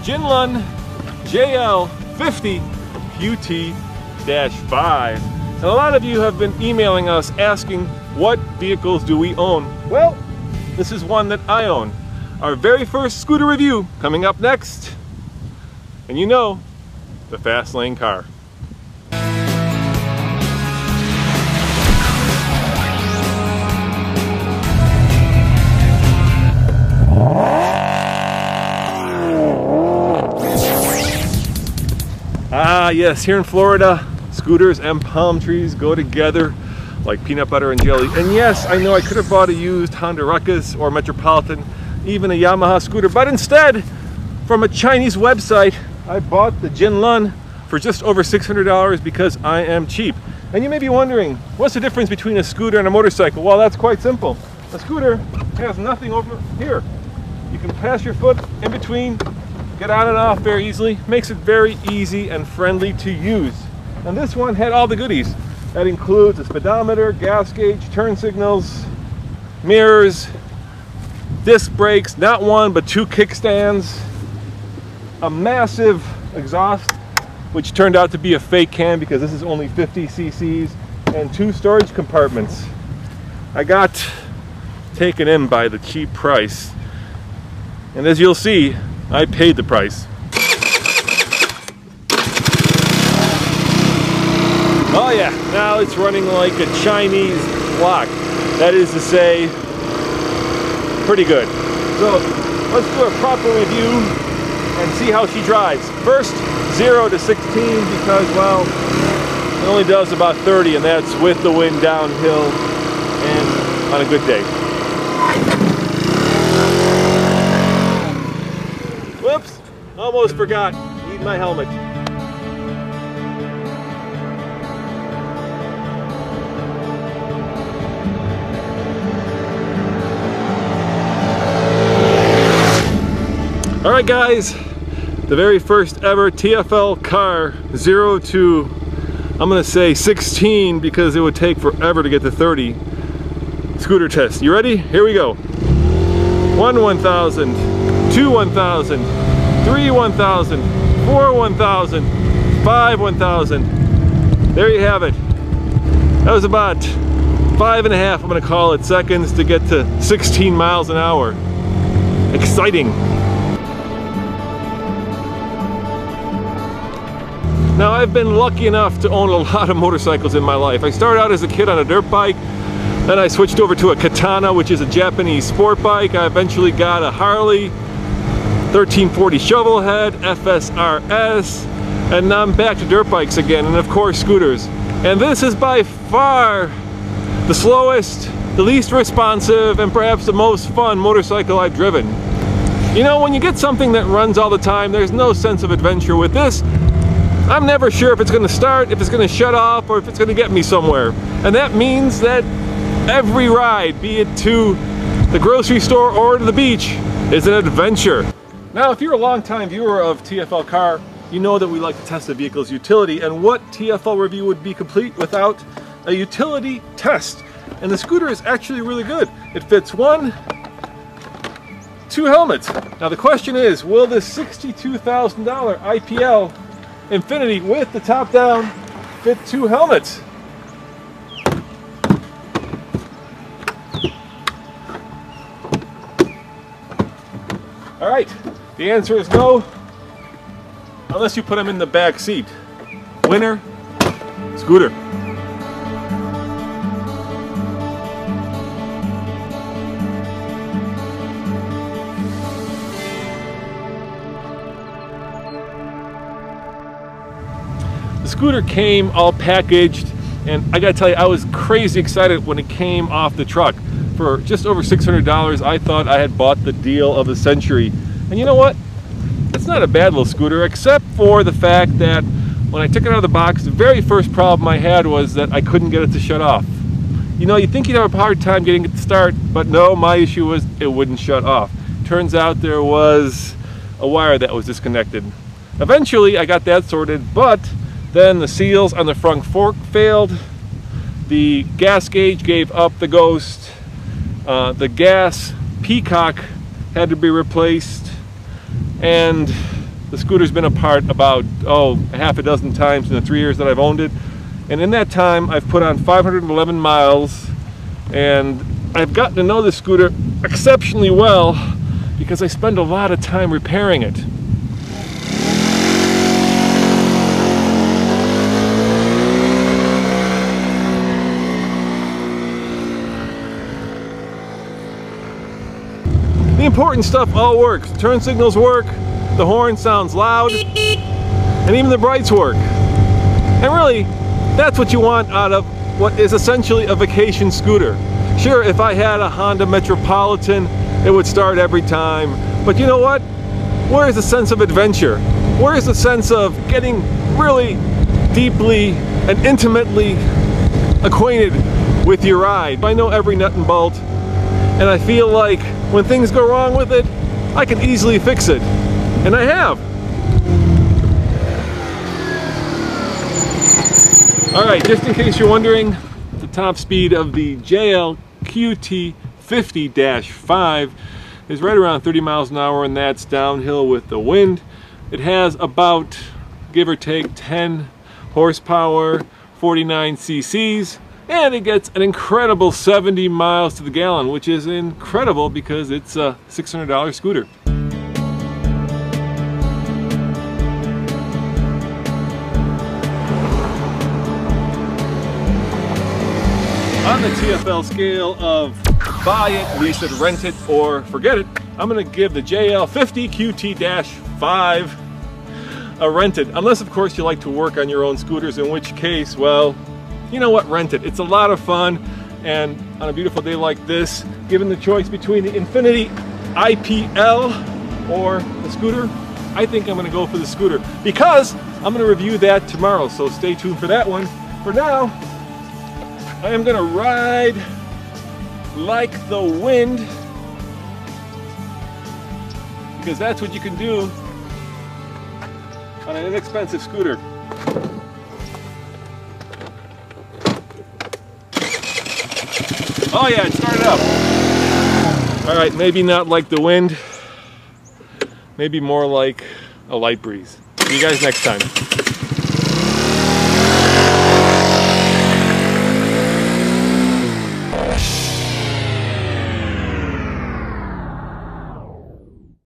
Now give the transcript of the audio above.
Jinlun JL50QT-5. And a lot of you have been emailing us asking, what vehicles do we own? Well, this is one that I own. Our very first scooter review coming up next. And you know, the fast lane car. Ah yes, here in Florida, scooters and palm trees go together like peanut butter and jelly. And yes, I know I could have bought a used Honda Ruckus or Metropolitan, even a Yamaha scooter, but instead, from a Chinese website, I bought the Jinlun for just over $600 because I am cheap. And you may be wondering, what's the difference between a scooter and a motorcycle? Well, that's quite simple. A scooter has nothing over here. You can pass your foot in between, get on and off very easily, makes it very easy and friendly to use. And this one had all the goodies. That includes a speedometer, gas gauge, turn signals, mirrors, disc brakes, not one but two kickstands, a massive exhaust, which turned out to be a fake can because this is only 50 cc's, and two storage compartments. I got taken in by the cheap price, and as you'll see, I paid the price. Oh yeah, now it's running like a Chinese clock. That is to say, pretty good. So let's do a proper review and see how she drives. First, 0 to 16 because, well, it only does about 30, and that's with the wind downhill and on a good day. Whoops, almost forgot. Need my helmet. All right, guys, the very first ever TFL car, 0 to, I'm gonna say 16 because it would take forever to get to 30. Scooter test. You ready? Here we go. 1 1000, 2 1000, 3 1000, 4 1000, 5 1000. There you have it. That was about 5.5, I'm gonna call it, seconds to get to 16 miles an hour. Exciting. Now, I've been lucky enough to own a lot of motorcycles in my life. I started out as a kid on a dirt bike, then I switched over to a Katana, which is a Japanese sport bike. I eventually got a Harley, 1340 Shovelhead, FSRS, and now I'm back to dirt bikes again, and of course scooters. And this is by far the slowest, the least responsive, and perhaps the most fun motorcycle I've driven. You know, when you get something that runs all the time, there's no sense of adventure. With this, I'm never sure if it's going to start, if it's going to shut off, or if it's going to get me somewhere. And that means that every ride, be it to the grocery store or to the beach, is an adventure. Now, if you're a longtime viewer of TFL Car, you know that we like to test the vehicle's utility, and what TFL review would be complete without a utility test? And the scooter is actually really good. It fits 2 helmets. Now the question is, will this $62,000 IPL Infinity with the top down fit 2 helmets? All right, the answer is no, unless you put them in the back seat. Winner, scooter. The scooter came all packaged, and I gotta tell you, I was crazy excited when it came off the truck. For just over $600, I thought I had bought the deal of the century. And you know what? It's not a bad little scooter, except for the fact that when I took it out of the box, the very first problem I had was that I couldn't get it to shut off. You know, you'd think you'd have a hard time getting it to start, but no, my issue was it wouldn't shut off. Turns out there was a wire that was disconnected. Eventually, I got that sorted, but then the seals on the front fork failed, the gas gauge gave up the ghost, the gas peacock had to be replaced, and The scooter's been apart about, a half a dozen times in the 3 years that I've owned it. And in that time, I've put on 511 miles, and I've gotten to know the scooter exceptionally well because I spend a lot of time repairing it. The important stuff all works. Turn signals work, the horn sounds loud, and even the brights work. And really, that's what you want out of what is essentially a vacation scooter. Sure, if I had a Honda Metropolitan, it would start every time. But you know what? Where is the sense of adventure? Where is the sense of getting really deeply and intimately acquainted with your ride? I know every nut and bolt, and I feel like when things go wrong with it, I can easily fix it. And I have. Alright, just in case you're wondering, the top speed of the JL50QT 50-5 is right around 30 miles an hour, and that's downhill with the wind. It has about, give or take, 10 horsepower, 49 cc's, and it gets an incredible 70 miles to the gallon, which is incredible because it's a $600 scooter. On the TFL scale of buy it, lease it, rent it, or forget it, I'm going to give the JL50QT-5 a rented. Unless, of course, you like to work on your own scooters, in which case, well, you know what, rent it. It's a lot of fun, and on a beautiful day like this, given the choice between the Infinity IPL or the scooter, I think I'm going to go for the scooter because I'm going to review that tomorrow, so stay tuned for that one. For now, I am going to ride like the wind because that's what you can do on an inexpensive scooter. Oh yeah, it started up. All right, maybe not like the wind, maybe more like a light breeze. See you guys next time.